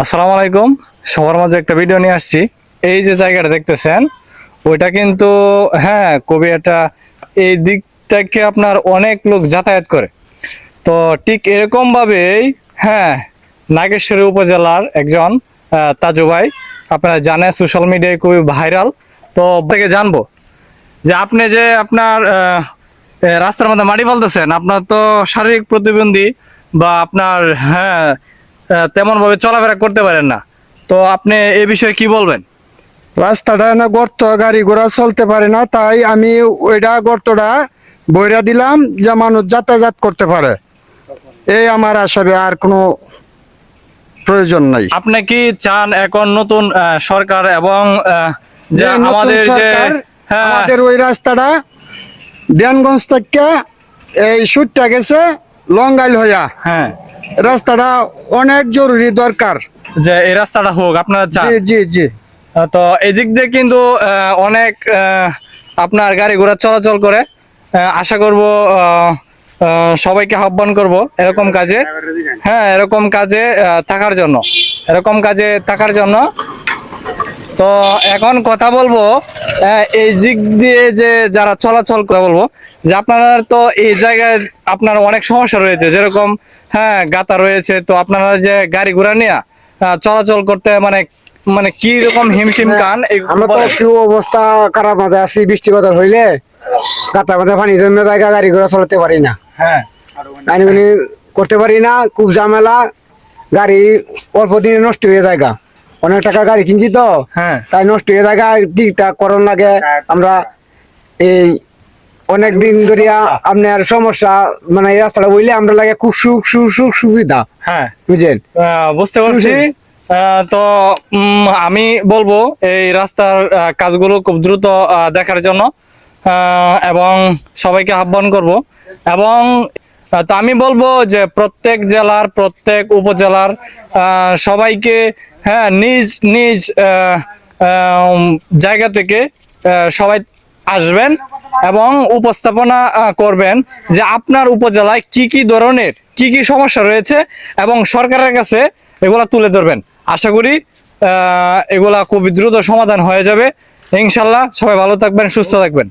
আসসালামু আলাইকুম। সবার মাঝে একটা ভিডিও নিয়ে আসছি। এই যে জায়গাটা দেখতেছেন, ওইটা কিন্তু খুবই একটা, এই দিক থেকে আপনার অনেক লোক যাতায়াত করে। তো ঠিক এরকম ভাবেই হ্যাঁ নাগেশ্বরী উপজেলার একজন তাজু ভাই, আপনারা জানেন সোশ্যাল মিডিয়ায় খুবই ভাইরাল। তো থেকে জানবো যে আপনি যে আপনার রাস্তার মধ্যে মাটি ফেলতেছেন, আপনার তো শারীরিক প্রতিবন্ধী বা আপনার তেমন ভাবে চলাফেরা করতে পারেন না। তো আপনি এই বিষয়ে কি বলবেন? রাস্তাটা না গর্ত, গাড়ি ঘোড়া চলতে পারে না, তাই আমি ওইটা গর্তটা বইরা দিলাম যে মানুষ যাতায়াত করতে পারে। এই আমার আশাবে, আর কোনো প্রয়োজন নাই। আপনি কি চান এখন নতুন সরকার এবং যে যে নতুন আমাদের যে সরকার হ্যাঁ আমাদের ওই রাস্তাটা দেনগঞ্জ থেকে এই সুটটা গেছে লঙ্গাইল হইয়া, হ্যাঁ রাস্তাটা অনেক জরুরি দরকার। যে এই রাস্তাটা হোক আপনারা চান? জি জি জি। তো এদিক দিয়ে কিন্তু অনেক আপনার গাড়ি ঘোড়া চলাচল করে। আশা করব সবাইকে আহ্বান করব এরকম কাজে, এরকম কাজে থাকার জন্য। তো এখন কথা বলবো এই দিক দিয়ে যে যারা চলাচল করে, বলবো যে আপনারা তো এই জায়গায় আপনার অনেক সমস্যা রয়েছে, যেরকম গাতা রয়েছে। তো আপনারা যে গাড়ি ঘোড়া নিয়ে চলাচল করতে মানে মানে কি রকম হিমশিম কান আমরা তো একটু অবস্থা খারাপ মাঝে আছি। বৃষ্টি কথা হইলে কাতার মাঝে পানি জমে জায়গা, গাড়ি ঘোড়া চলাতে পারি না, হ্যাঁ টানিগুনি করতে পারি না, খুব ঝামেলা। গাড়ি অল্প দিনে নষ্ট হয়ে জায়গা, অনেক টাকার গাড়ি কিনছি তো, হ্যাঁ তাই নষ্ট হয়ে জায়গা ঠিকঠাক করণ লাগে। আমরা এই অনেক দিন ধরিয়া আপনার সমস্যা, মানে এই রাস্তাটা বললে আমরা লাগে খুব সুবিধা, হ্যাঁ বুঝলেন? বুঝতে পারছি। তো আমি বলবো এই রাস্তার কাজগুলো খুব দ্রুত দেখার জন্য, এবং সবাইকে আহ্বান করব। এবং তো আমি বলবো যে প্রত্যেক জেলার, প্রত্যেক উপজেলার সবাইকে নিজ নিজ জায়গা থেকে সবাই আসবেন এবং উপস্থাপনা করবেন যে আপনার উপজেলায় কি কি ধরনের কি কি সমস্যা রয়েছে, এবং সরকারের কাছে এগুলা তুলে ধরবেন। আশা করি এগুলা খুব দ্রুত সমাধান হয়ে যাবে ইনশাল্লাহ। সবাই ভালো থাকবেন, সুস্থ থাকবেন।